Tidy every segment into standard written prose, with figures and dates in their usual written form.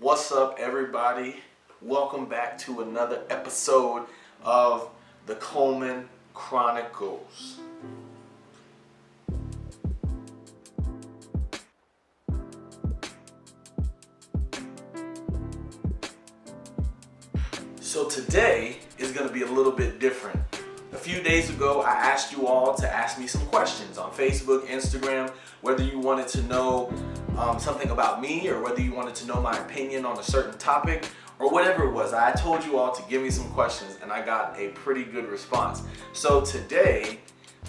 What's up, everybody? Welcome back to another episode of the Coleman Chronicles. So today is going to be a little bit different. A few days ago, I asked you all to ask me some questions on Facebook, Instagram, whether you wanted to know something about me or whether you wanted to know my opinion on a certain topic or whatever it was. I told you all to give me some questions and I got a pretty good response. So today,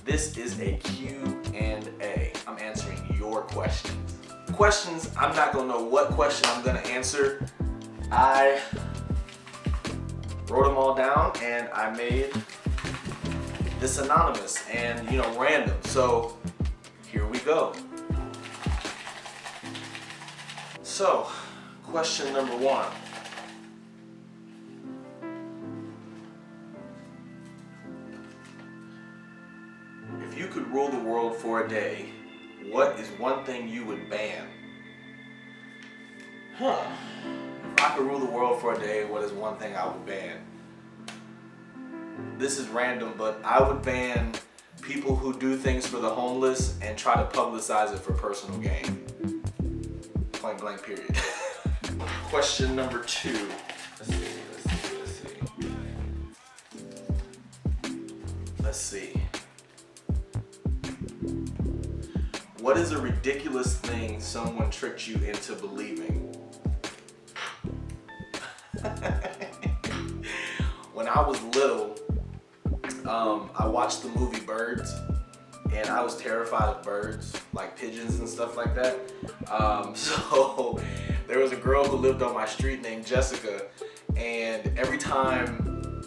this is a Q&A. I'm answering your questions. I'm not going to know what question I'm going to answer. I wrote them all down and I made this anonymous and random. So here we go. So question number 1. If you could rule the world for a day, what is one thing you would ban? If I could rule the world for a day, what is one thing I would ban? This is random, but I would ban people who do things for the homeless and try to publicize it for personal gain. Point blank, period. Question number 2. Let's see. What is a ridiculous thing someone tricked you into believing? When I was little, I watched the movie Birds, and I was terrified of birds, like pigeons and stuff like that. So there was a girl who lived on my street named Jessica, and every time,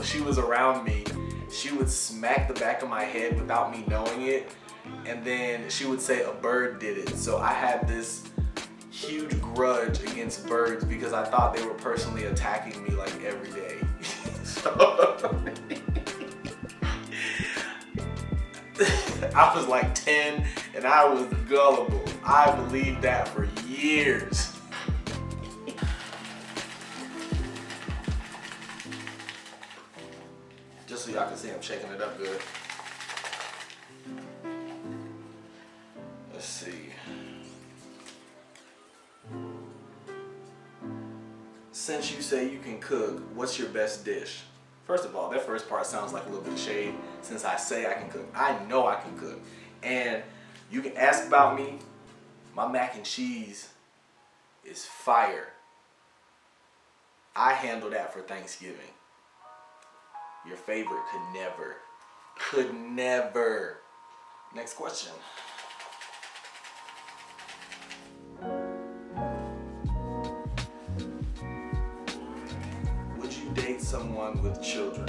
she was around me, she would smack the back of my head without me knowing it, and then she would say a bird did it. So I had this huge grudge against birds because I thought they were personally attacking me like every day. I was like 10 and I was gullible. I believed that for years. Just so y'all can see I'm shaking it up good. Let's see. Since you say you can cook, what's your best dish? First of all, that first part sounds like a little bit of shade. Since I say I can cook, I know I can cook. And you can ask about me. My mac and cheese is fire. I handle that for Thanksgiving. Your favorite could never. Next question. Date someone with children?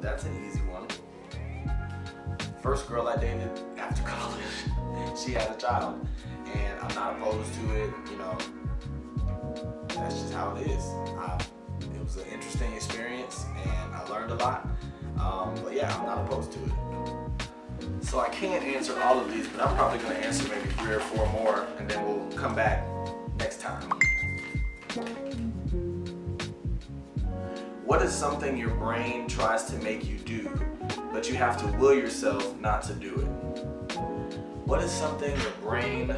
That's an easy one. First girl I dated after college, she had a child, and I'm not opposed to it. That's just how it is. It was an interesting experience, and I learned a lot. But yeah, I'm not opposed to it. So I can't answer all of these, but I'm probably going to answer maybe 3 or 4 more, and then we'll come back next time. What is something your brain tries to make you do, but you have to will yourself not to do it? What is something your brain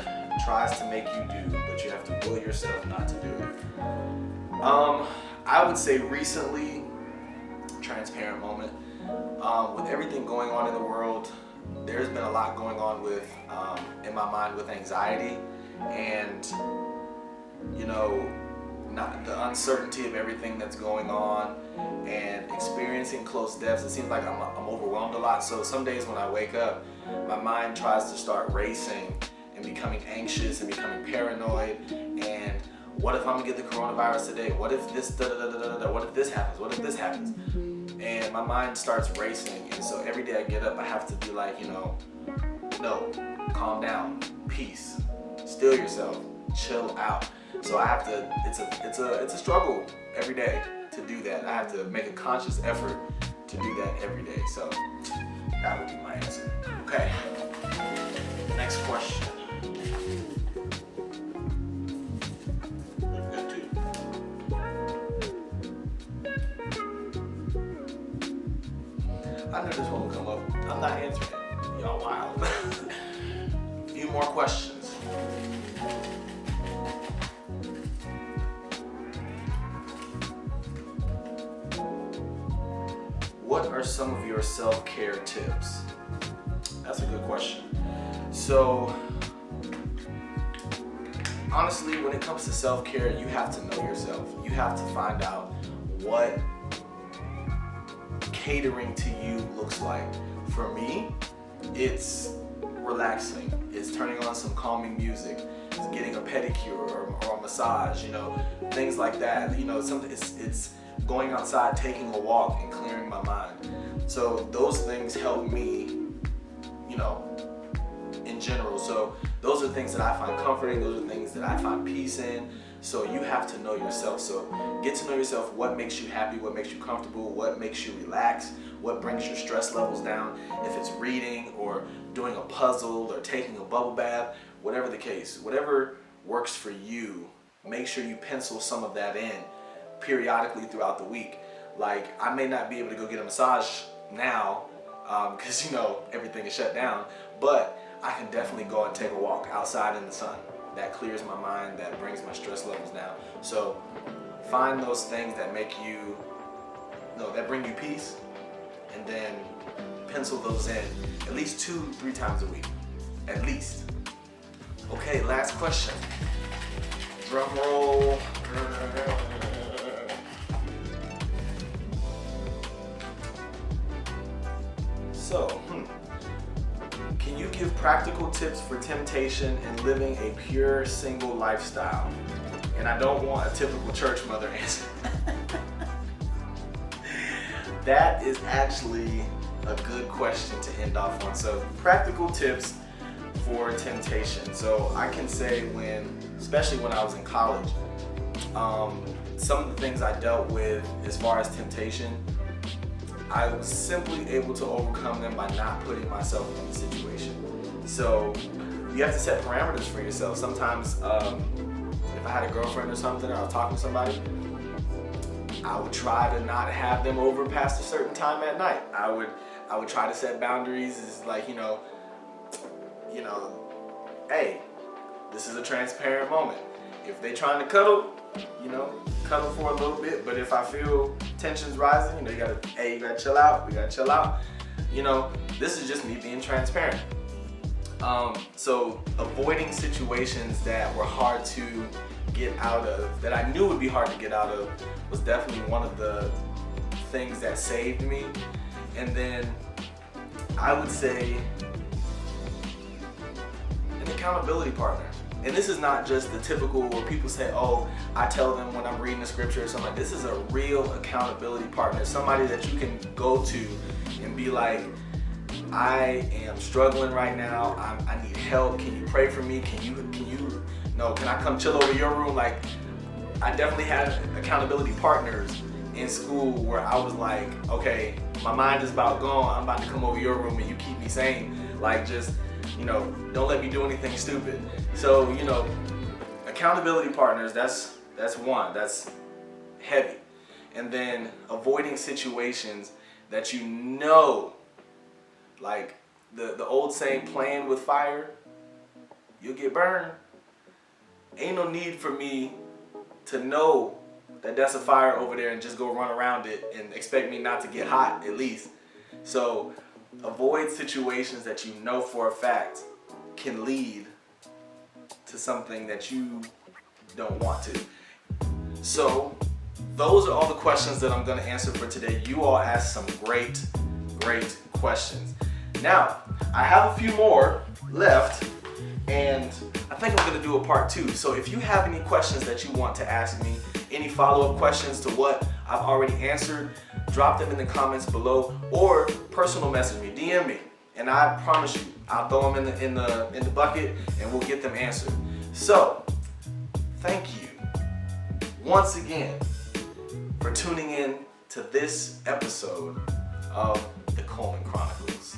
tries to make you do, but you have to will yourself not to do it? I would say recently, transparent moment, with everything going on in the world, there's been a lot going on with, in my mind, with anxiety and, not the uncertainty of everything that's going on and experiencing close deaths. It seems like I'm overwhelmed a lot. So some days when I wake up, my mind tries to start racing and becoming anxious and becoming paranoid. And what if I'm gonna get the coronavirus today? What if this, what if this happens? What if this happens? And my mind starts racing. And so every day I get up, I have to be like, no, calm down, peace, still yourself, chill out. So I have to, it's a struggle every day to do that. I have to make a conscious effort to do that every day. So that would be my answer. Okay, next question. knew this one would come up. I'm not answering it. Y'all wild. A few more questions. What are some of your self-care tips? That's a good question. So, honestly, when it comes to self-care, you have to know yourself. You have to find out what catering to you looks like. For me, it's relaxing. It's turning on some calming music. It's getting a pedicure or a massage, things like that. It's going outside, taking a walk, and clearing my mind. So those things help me, in general. So those are things that I find comforting. Those are things that I find peace in. So you have to know yourself. So get to know yourself. What makes you happy? What makes you comfortable? What makes you relax? What brings your stress levels down? If it's reading or doing a puzzle or taking a bubble bath, whatever the case, whatever works for you, make sure you pencil some of that in periodically throughout the week. Like, I may not be able to go get a massage now because everything is shut down, but I can definitely go and take a walk outside in the sun. That clears my mind, that brings my stress levels down. So find those things that make you, that bring you peace, and then pencil those in at least 2-3 times a week, at least. Okay, last question. Drum roll. So, can you give practical tips for temptation and living a pure single lifestyle? And I don't want a typical church mother answer. That is actually a good question to end off on. So, practical tips for temptation. So I can say especially when I was in college, some of the things I dealt with as far as temptation, I was simply able to overcome them by not putting myself in the situation. So you have to set parameters for yourself. Sometimes if I had a girlfriend or something, or I was talking to somebody, I would try to not have them over past a certain time at night. I would try to set boundaries. It's like, hey, this is a transparent moment. If they trying to cuddle, cuddle for a little bit. But if I feel tensions rising, you gotta chill out. We gotta chill out. This is just me being transparent. So avoiding situations that were hard to get out of, that I knew would be hard to get out of, was definitely one of the things that saved me. And then I would say an accountability partner. And this is not just the typical where people say, oh, I tell them when I'm reading the scripture or something. This is a real accountability partner, somebody that you can go to and be like, I am struggling right now. I need help. Can you pray for me? Can I come chill over your room? Like, I definitely had accountability partners in school where I was like, okay, my mind is about gone. I'm about to come over your room and you keep me sane. Like, just, don't let me do anything stupid. So, accountability partners, that's one. That's heavy. And then avoiding situations that like the old saying, playing with fire, you'll get burned. Ain't no need for me to know that that's a fire over there and just go run around it and expect me not to get hot at least. So avoid situations that you know for a fact can lead to something that you don't want to. So those are all the questions that I'm going to answer for today. You all asked some great questions. Now, I have a few more left, and I think I'm going to do a part 2. So if you have any questions that you want to ask me, any follow-up questions to what I've already answered, drop them in the comments below, or personal message me, DM me, and I promise you, I'll throw them in the bucket and we'll get them answered. So, thank you once again for tuning in to this episode of the Coleman Chronicles.